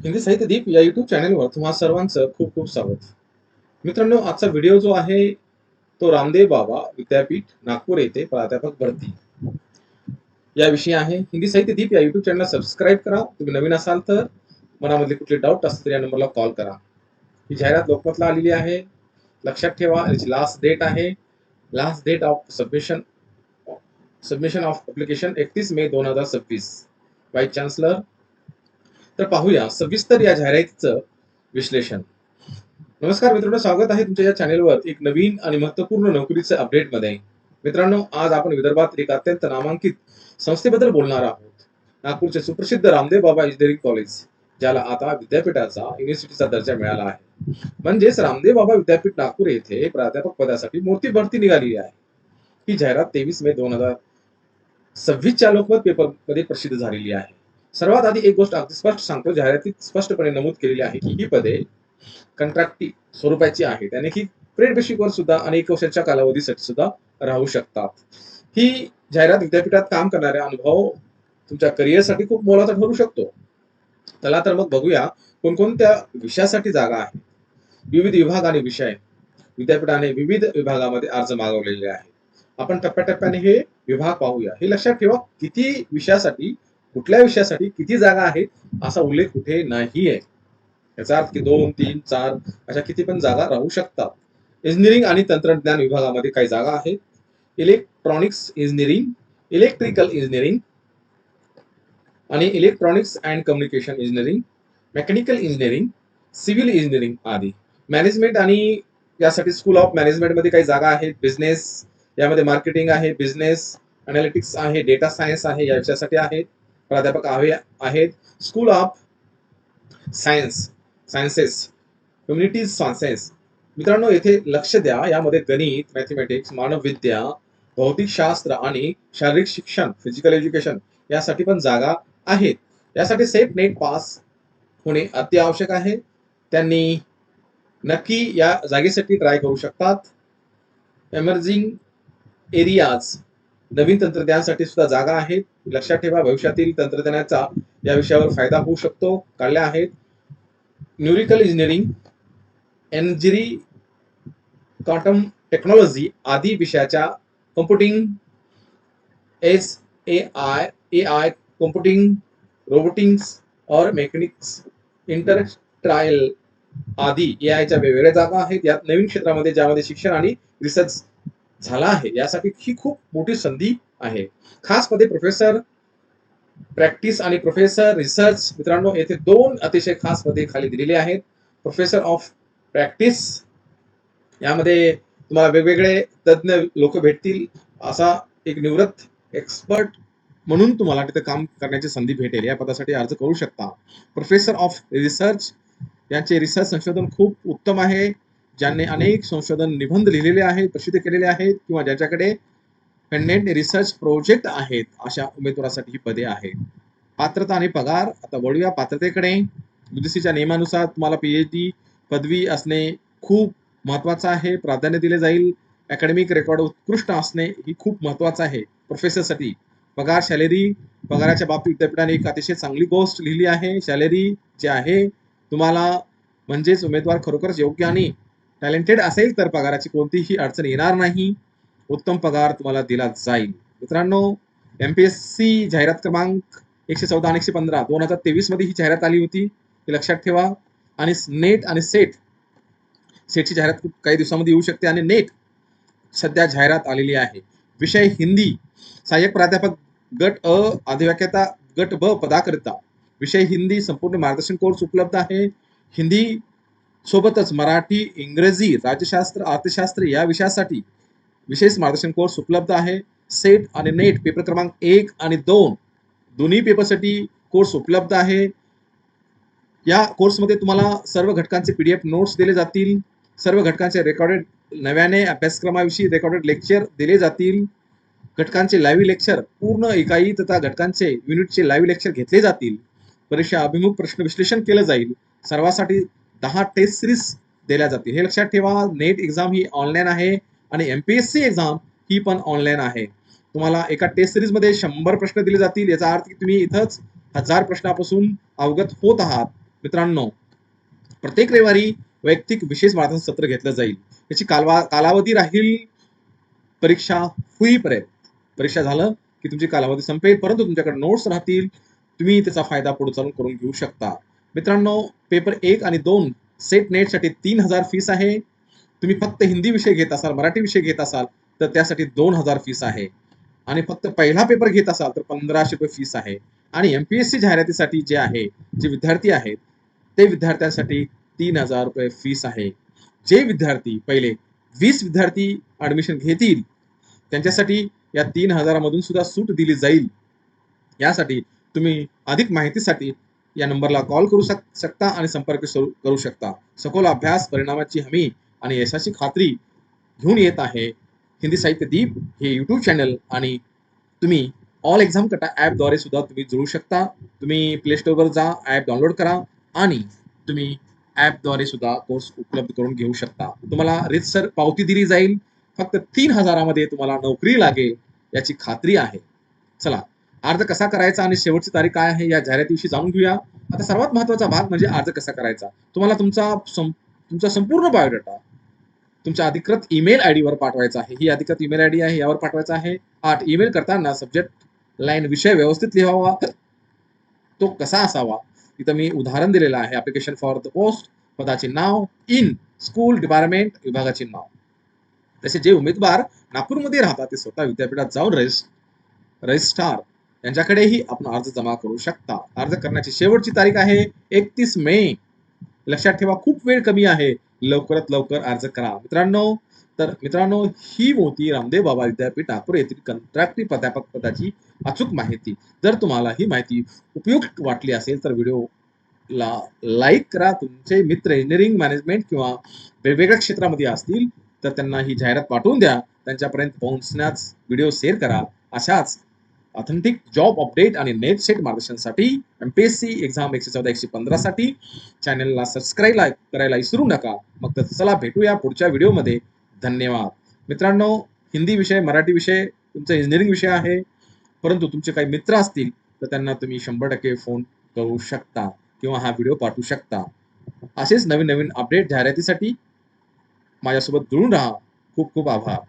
हिंदी साहित्य दीप या युट्यूब चॅनलवर तुम्हा सर्वांचं खूप खूप स्वागत. मित्रांनो, आजचा व्हिडिओ जो आहे तो रामदेव बाबा विद्यापीठ नागपूर येथे प्राध्यापक भरती याविषयी आहे. हिंदी साहित्य दीप या युट्यूब चॅनलला सबस्क्राईब करा. तुम्ही नवीन असाल तर मनामधले कुठले डाऊट असतील तर या नंबरला कॉल करा. ही जाहिरात लोकमतला आलेली आहे. लक्षात ठेवा, याची लास्ट डेट आहे. Last date of submission of application 31 May 2026. Vice chancellor. तर पाहूया सविस्तर या जाहिरातीचं विश्लेषण. नमस्कार मित्रांनो, स्वागत आहे तुमच्या या चॅनेलवर एक नवीन आणि महत्त्वपूर्ण नोकरीचे अपडेट मध्ये. मित्रांनो, आज आपण विदर्भात एक अत्यंत नामांकित संस्थेबद्दल बोलणार आहोत. नागपूरचे सुप्रसिद्ध रामदेव बाबा इंजिनिअरिंग कॉलेज, ज्याला आता विद्यापीठाचा युनिव्हर्सिटीचा दर्जा मिळाला आहे. म्हणजेच रामदेव बाबा विद्यापीठ नागपूर येथे प्राध्यापक पदासाठी मोठी भरती निघाली आहे. ही जाहिरात 23 मे 2026च्या लोकमत पेपर मध्ये प्रसिद्ध झालेली आहे. सर्वात आधी एक गोष्ट अगदी स्पष्ट सांगतो, जाहिरातीत स्पष्टपणे नमूद केलेली आहे की ही पदे कंत्राटी स्वरूपाची आहे, त्याने की ट्रेड बेसिकवर सुद्धा अनेक वर्षांच्या कालावधीसाठी सुद्धा राहू शकतात. ही जाहिरात विद्यापीठात काम करणाऱ्या अनुभव तुमच्या करिअरसाठी खूप मोलाचा ठरू शकतो. चला तर मग बघूया कोणकोणत्या विषयासाठी जागा आहे. विविध विभाग आणि विषय. विद्यापीठाने विविध विभागामध्ये अर्ज मागवलेले आहेत. आपण टप्प्याटप्प्याने हे विभाग पाहूया. हे लक्षात ठेवा, किती विषयासाठी, कुठल्या विषयासाठी किती जागा आहेत असा उल्लेख कुठे नाहीये. याचा अर्थ की 2, 3, 4 अशा किती पण जागा राहू शकतात. इंजिनिअरिंग आणि तंत्रज्ञान विभागामध्ये काही जागा आहेत. इलेक्ट्रॉनिक्स इंजिनिअरिंग, इलेक्ट्रिकल इंजिनिअरिंग आणि electronics and communication engineering, mechanical engineering, civil engineering आदी. मॅनेजमेंट आणि यासाठी स्कूल ऑफ मॅनेजमेंट मध्ये काही जागा आहेत. बिझनेस, यामध्ये मार्केटिंग आहे, बिझनेस अनालिटिक्स आहे, डेटा सायन्स आहे, या विषयासाठी आहेत प्राध्यापक आहेत. School of sciences, humanities sciences. मित्रांनो, येथे लक्ष द्या, यामध्ये गणित, मॅथमॅटिक्स, मानवविद्या, भौतिकशास्त्र आणि शारीरिक शिक्षण, फिजिकल एज्युकेशन यासाठी पण जागा आहेत. यासाठी सेट नेट पास होणे अत्यावश्यक आहे. त्यांनी नक्की या जागेसाठी ट्राय करू शकतात. एमर्जिंग एरियाज, नवीन तंत्रज्ञानासाठी सुद्धा जागा आहेत. लक्षात ठेवा, भविष्यातील तंत्रज्ञानाचा या विषयावर फायदा होऊ शकतो. काढल्या आहेत. न्यूरिकल इंजिनिअरिंग, एनर्जी, क्वांटम टेक्नॉलॉजी आदी विषयाच्या कम्प्युटिंग, एआय कम्प्युटिंग, रोबोटिक्स और मेकॅनिक्स, इंडस्ट्रियल आदी एआयच्या वेगवेगळ्या जागा आहेत. यात नवीन क्षेत्रामध्ये ज्यामध्ये शिक्षण आणि रिसर्च झाला आहे, यासाठी ही खूप मोठी संधी आहे. खास पदे प्रोफेसर प्रॅक्टिस आणि प्रोफेसर रिसर्च. मित्रांनो, येथे 2 अतिशय खास पदे खाली दिलेली आहेत. प्रोफेसर ऑफ प्रॅक्टिस, यामध्ये तुम्हाला वेगवेगळे तज्ञ लोक भेटतील. असा एक निवृत्त एक्सपर्ट म्हणून तुम्हाला तिथे काम करण्याची संधी भेटेल. या पदासाठी अर्ज करू शकता. प्रोफेसर ऑफ रिसर्च, यांचे रिसर्च संशोधन खूप उत्तम आहे. ज्यांनी अनेक संशोधन निबंध लिहिलेले आहेत, प्रसिद्ध केलेले आहेत, किंवा ज्याच्याकडे पेंडेंट रिसर्च प्रोजेक्ट आहेत, अशा उमेदवारासाठी ही पदे आहेत. पात्रता आणि पगार. आता वळूया पात्रतेकडे. UGCच्या नियमानुसार तुम्हाला PhD पदवी असणे खूप महत्वाचं आहे, प्राधान्य दिले जाईल. अकॅडमिक रेकॉर्ड उत्कृष्ट असणे ही खूप महत्वाचं आहे प्रोफेसरसाठी. पगार, सॅलरी. पगाराच्या बाबतीत विद्यापीठाने एक अतिशय चांगली गोष्ट लिहिली आहे. सॅलरी जे आहे तुम्हाला, म्हणजेच उमेदवार खरोखरच योग्य आणि टॅलेंटेड असेल तर पगाराची कोणतीही अडचण येणार नाही. उत्तम पगार तुम्हाला दिला जाईल. मित्रांनो, MPSC जाहिरात क्रमांक 114 आणि 115 2023 मध्ये ही जाहिरात आली होती, हे लक्षात ठेवा. आणि नेट आणि सेटची जाहिरात काही दिवसांमध्ये येऊ शकते. आणि नेट सध्या जाहिरात आलेली आहे. विषय हिंदी. सहाय्यक प्राध्यापक गट अ, अधिव्याख्याता गट ब पदाकरिता विषय हिंदी संपूर्ण मार्गदर्शन कोर्स उपलब्ध आहे. हिंदी सोबतच मराठी, इंग्रजी, राज्यशास्त्र, अर्थशास्त्र या विषयासाठी विशेष मार्गदर्शन कोर्स उपलब्ध आहे. सेट आणि नेट पेपर क्रमांक 1 आणि 2 दोन्ही पेपरसाठी कोर्स उपलब्ध आहे. या कोर्समध्ये तुम्हाला सर्व घटकांचे PDF नोट्स दिले जातील. सर्व घटकांचे रेकॉर्डेड, नव्याने अभ्यासक्रमाविषयी रेकॉर्डेड लेक्चर दिले जातील. घटकांचे लाईव्ह लेक्चर, पूर्ण इकाई तथा घटकांचे युनिटचे लाईव्ह लेक्चर घेतले जातील. परीक्षा अभिमुख प्रश्न विश्लेषण केलं जाईल. सर्वांसाठी 10 टेस्ट सिरीज दिल्या जातील. हे लक्षात ठेवा. नेट एक्झाम ही ऑनलाईन आहे आणि MPSC एक्झाम ही पण ऑनलाईन आहे. तुम्हाला एका टेस्ट सिरीज मध्ये 100 प्रश्न दिले जातील. याचा अर्थ की तुम्ही इथंच 1000 प्रश्नापासून अवगत होत आहात. मित्रांनो, प्रत्येक रविवारी वैयक्तिक विशेष मार्गदर्शन सत्र घेतलं जाईल. याची कालावधी राहील परीक्षा होईपर्यंत. परीक्षा झालं की तुमची कालावधी संपेल, परंतु तुमच्याकडे नोट्स राहतील. तुम्ही त्याचा फायदा पुढे चालून करून घेऊ शकता. मित्रांनो, पेपर 1 आणि 2 सेट नेटसाठी 3000 फीस आहे. तुम्ही फक्त हिंदी विषय घेत असाल, मराठी विषय घेत असाल तर त्यासाठी 2000 फीस आहे. आणि फक्त पहिला पेपर घेत असाल तर 1500 रुपये फीस आहे. आणि एमपीएससी जाहिरातीसाठी जे आहे, जे विद्यार्थी आहेत ते विद्यार्थ्यांसाठी 3000 रुपये फीस आहे. जे विद्यार्थी पहिले 20 विद्यार्थी ऍडमिशन घेतील त्यांच्यासाठी या 3000 मधून सुद्धा सूट दिली जाईल. यासाठी तुम्ही अधिक माहितीसाठी या नंबरला कॉल करू शकता आणि संपर्क करू शकता. सखोल अभ्यास, परिणामाची हमी आणि यशाची खात्री घेऊन येत आहे हिंदी साहित्य दीप हे युट्यूब चॅनल. आणि तुम्ही ऑल एक्झाम कटा ॲपद्वारे सुद्धा तुम्ही जुळू शकता. तुम्ही प्ले स्टोअरवर जा, ॲप डाउनलोड करा आणि तुम्ही ॲपद्वारे सुद्धा कोर्स उपलब्ध करून घेऊ शकता. तुम्हाला रीतसर पावती दिली जाईल. फक्त 3000 मध्ये तुम्हाला नोकरी लागेल याची खात्री आहे. चला, अर्ज कसा करायचा आणि शेवटची तारीख काय आहे या जाहिरातीविषयी जाणून घेऊया. आता सर्वात महत्वाचा भाग म्हणजे अर्ज कसा करायचा. तुम्हाला तुमचा संपूर्ण बायोडाटा तुमच्या अधिकृत ईमेल आयडी वर पाठवायचा आहे. ही अधिकृत ईमेल आयडी आहे, यावर पाठवायचा आहे. ईमेल करताना सब्जेक्ट लाईन विषय व्यवस्थित लिहावा. तो कसा असावा इथं मी उदाहरण दिलेलं आहे. ऍप्लिकेशन फॉर द पोस्ट, पदाचे नाव, इन स्कूल डिपार्टमेंट, विभागाचे नाव. तसे जे उमेदवार नागपूरमध्ये राहतात ते स्वतः विद्यापीठात जाऊन रजिस्ट्रार यांच्याकडेही आपण अर्ज जमा करू शकता. अर्ज करण्याची शेवटची तारीख आहे 31 मे. लक्षात ठेवा, खूप वेळ कमी आहे. लवकरात लवकर अर्ज करा मित्रांनो, ही होती रामदेव बाबा विद्यापीठ नागपूर येथील कंत्राटी प्राध्यापक पदाची अचूक माहिती. जर तुम्हाला ही माहिती उपयुक्त वाटली असेल तर व्हिडिओला लाईक करा. तुमचे मित्र इंजिनिअरिंग, मॅनेजमेंट किंवा वेगवेगळ्या क्षेत्रामध्ये असतील तर त्यांना ही जाहिरात पाठवून द्या. त्यांच्यापर्यंत पोहोचण्यास व्हिडिओ शेअर करा. अशाच ऑथेंटिक जॉब अपडेट आणि नेट सेट मार्गदर्शनासाठी एमपीएससी एक्झाम 114 115 साठी चॅनलला सबस्क्राईब करायला विसरू नका. मग तर चला भेटूया पुढच्या व्हिडिओमध्ये. धन्यवाद. मित्रांनो, हिंदी विषय, मराठी विषय तुमचा इंजिनिअरिंग विषय आहे, परंतु तुमचे काही मित्र असतील तर त्यांना तुम्ही 100% फोन करू शकता किंवा हा व्हिडिओ पाठवू शकता. असेच नवीन नवीन अपडेट जाहिरातीसाठी माझ्यासोबत जुळून राहा. खूप खूप आभार.